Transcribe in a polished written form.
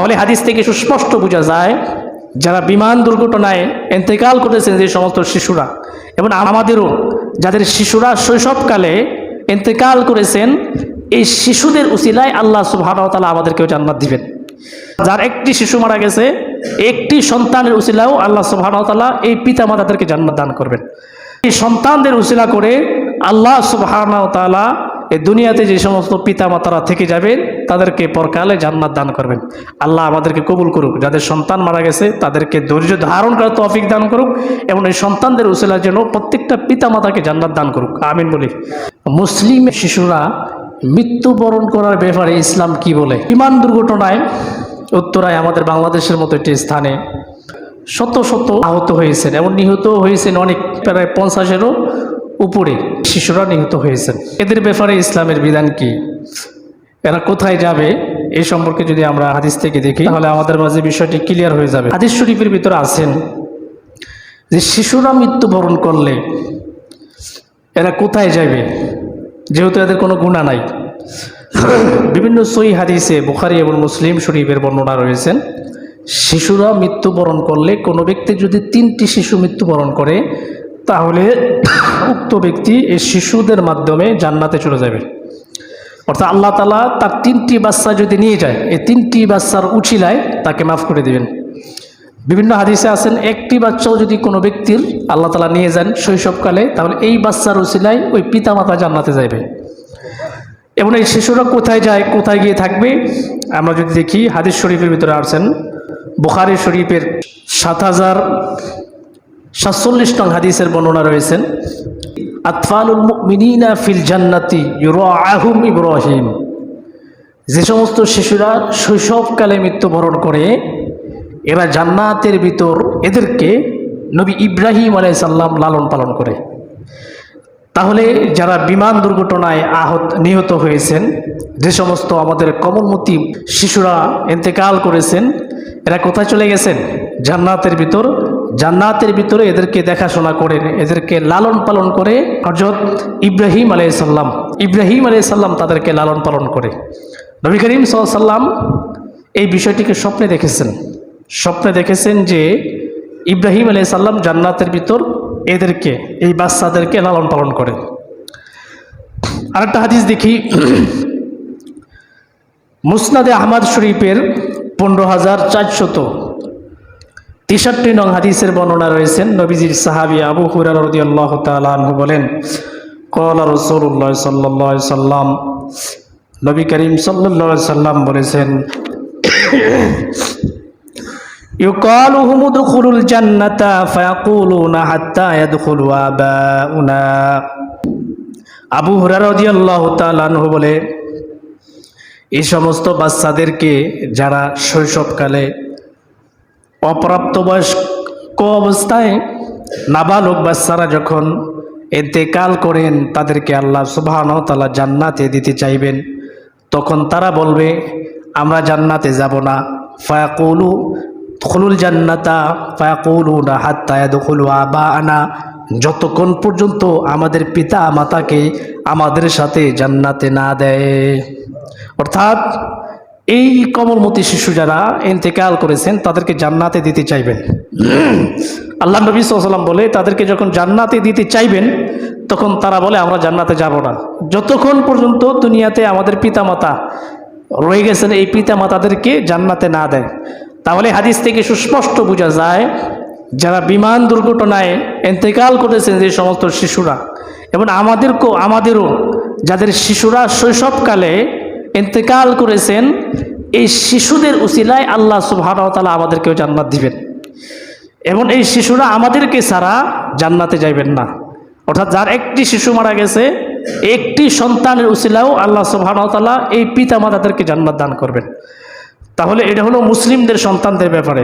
তাহলে হাদিস থেকে সুস্পষ্ট বোঝা যায় যারা বিমান দুর্ঘটনায় ইন্তেকাল করেছেন যে সমস্ত শিশুরা, এবং আমাদেরও যাদের শিশুরা শৈশবকালে ইন্তেকাল করেছেন, এই শিশুদের উসিলায় আল্লাহ সুবহানাহু ওয়া তাআলা আমাদেরকেও জান্নাত দিবেন। যার একটি শিশু মারা গেছে, একটি সন্তানের উসিলাও আল্লাহ সুবহানাহু ওয়া তাআলা এই পিতা মাতাদেরকে জান্নাত দান করবেন। এই সন্তানদের উসিলা করে আল্লাহ সুবহানাহু ওয়া তাআলা এই দুনিয়াতে যে সমস্ত পিতা মাতারা থেকে যাবেন তাদেরকে পরকালে জান্নাত দান করবেন। আল্লাহ আমাদেরকে কবুল করুক। যাদের সন্তান মারা গেছে তাদেরকে ধৈর্য ধারণ করার তৌফিক দান করুক, এবং এই সন্তানদের উসিলার জন্য প্রত্যেকটা পিতা মাতাকে জান্নাত দান করুক, আমিন বলি। মুসলিম শিশুরা মৃত্যুবরণ করার ব্যাপারে ইসলাম কি বলে? বিমান দুর্ঘটনায় উত্তরায় আমাদের বাংলাদেশের মতো একটি স্থানে শত শত আহত হয়েছেন এবং নিহত হয়েছেন অনেক, প্রায় 50-এরও উপরে শিশুরা নিহত হয়েছেন। এদের ব্যাপারে ইসলামের বিধান কি? এরা কোথায় যাবে? এই সম্পর্কে যদি আমরা হাদিস থেকে দেখি তাহলে আমাদের মাঝে বিষয়টি ক্লিয়ার হয়ে যাবে। হাদিস শরীফের ভিতরে আছেন যে শিশুরা মৃত্যুবরণ করলে এরা কোথায় যাবে, যেহেতু এদের কোনো গুনাহ নাই। বিভিন্ন সহিহ হাদিসে বুখারী এবং মুসলিম শরীফের বর্ণনা রয়েছেন, শিশুরা মৃত্যুবরণ করলে, কোনো ব্যক্তি যদি 3টি শিশু মৃত্যুবরণ করে তাহলে উক্ত ব্যক্তি এই শিশুদের মাধ্যমে জান্নাতে চলে যাবে। অর্থাৎ আল্লাহ তাআলা তার 3টি বাচ্চা যদি নিয়ে যায়, এই 3টি বাচ্চার উছিলায় তাকে মাফ করে দিবেন। বিভিন্ন হাদিসে আছেন একটি বাচ্চাও যদি কোনো ব্যক্তির আল্লাহ তাআলা নিয়ে যান শৈশবকালে, তাহলে এই বাচ্চার উছিলায় ওই পিতা মাতা জান্নাতে যাবে। এবং এই শিশুরা কোথায় যায়, কোথায় গিয়ে থাকবে? আমরা যদি দেখি হাদিস শরীফের ভিতরে আছেন, বুখারী শরীফের 7047 নং হাদিসের বর্ণনা রয়েছেন, আতফালুল মুমিনিনা ফিল জান্নাতি ইউরাআহুম ইব্রাহিম। যে সমস্ত শিশুরা শৈশবকালে মৃত্যুবরণ করে এরা জান্নাতের ভিতর এদেরকে নবী ইব্রাহিম আলাইহিস সালাম লালন পালন করে। তাহলে যারা বিমান দুর্ঘটনায় নিহত হয়েছেন, যে সমস্ত আমাদের কমলমতি শিশুরা ইন্তেকাল করেছেন, এরা কোথায় চলে গেছেন? জান্নাতের ভিতর। জান্নাতের ভিতরে এদেরকে দেখাশোনা করেন, এদেরকে লালন পালন করে হযরত ইব্রাহিম আলাইহিস সালাম তাদেরকে লালন পালন করে। নবী করিম সাল্লাল্লাহু আলাইহি ওয়াসাল্লাম এই বিষয়টিকে স্বপ্নে দেখেছেন যে ইব্রাহিম আলাইহিস সালাম জান্নাতের ভিতর এদেরকে, এই বাচ্চাদেরকে লালন পালন করে। আরেকটা হাদিস দেখি, মুসনাদে আহমদ শরীফের 15463 নং হাদিসের বর্ণনা রয়েছেন, নবীজির সাহাবী আবু হুরায়রা রাদিয়াল্লাহু তাআলা আনহু বলেন, ক্বালা রাসূলুল্লাহ সাল্লাল্লাহু আলাইহি সাল্লাম, নবী করিম সাল্লাল্লাহু আলাইহি সাল্লাম বলেছেন, ইউকালু হুম উদখুলুল জান্নাতা ফায়াকুলুনা হাত্তা ইয়াদখুলু আবাউনা। আবু হুরায়রা রাদিয়াল্লাহু তাআলা আনহু বলে, এই সমস্ত বাচ্চাদেরকে যারা শৈশবকালে অপ্রাপ্তবয়স্ক অবস্থায় নাবালক বাচ্চারা যখন ইন্তেকাল করেন তাদেরকে আল্লাহ সুবহানাহু ওয়া তাআলা জান্নাতে দিতে চাইবেন, তখন তারা বলবে আমরা জান্নাতে যাব না। ফায়াকুলু দুখুলুল জান্নাতা ফায়াকুলুনা হাত্তা ইয়াদখুলু আবাআনা, যতক্ষণ পর্যন্ত আমাদের পিতা মাতাকে আমাদের সাথে জান্নাতে না দেয়। অর্থাৎ এই কমলমতি শিশু যারা ইন্তেকাল করেছেন তাদেরকে জান্নাতে দিতে চাইবেন। আল্লাহ নবী সাল্লাল্লাহু আলাইহি ওয়াসাল্লাম বলে, তাদেরকে যখন জান্নাতে দিতে চাইবেন তখন তারা বলে আমরা জান্নাতে যাব না, যতক্ষণ পর্যন্ত দুনিয়াতে আমাদের পিতামাতা রয়ে গেছেন এই পিতামাতাদেরকে জান্নাতে না দেয়। তাহলে হাদিস থেকে সুস্পষ্ট বোঝা যায় যারা বিমান দুর্ঘটনায় ইন্তেকাল করেছেন যে সমস্ত শিশুরা, এবং আমাদেরও যাদের শিশুরা শৈশবকালে ইন্তেকাল করেছেন, এই শিশুদের উসিলায় আল্লাহ সুবহানাহু ওয়া তাআলা আমাদেরকেও জান্নাত দিবেন, এবং এই শিশুরা আমাদেরকে ছাড়া জান্নাতে যাইবেন না। অর্থাৎ যার একটি শিশু মারা গেছে, একটি সন্তানের উসিলাও আল্লাহ সুবহানাহু ওয়া তাআলা এই পিতা মাতাদেরকে জান্নাত দান করবেন। তাহলে এটা হলো মুসলিমদের সন্তানদের ব্যাপারে।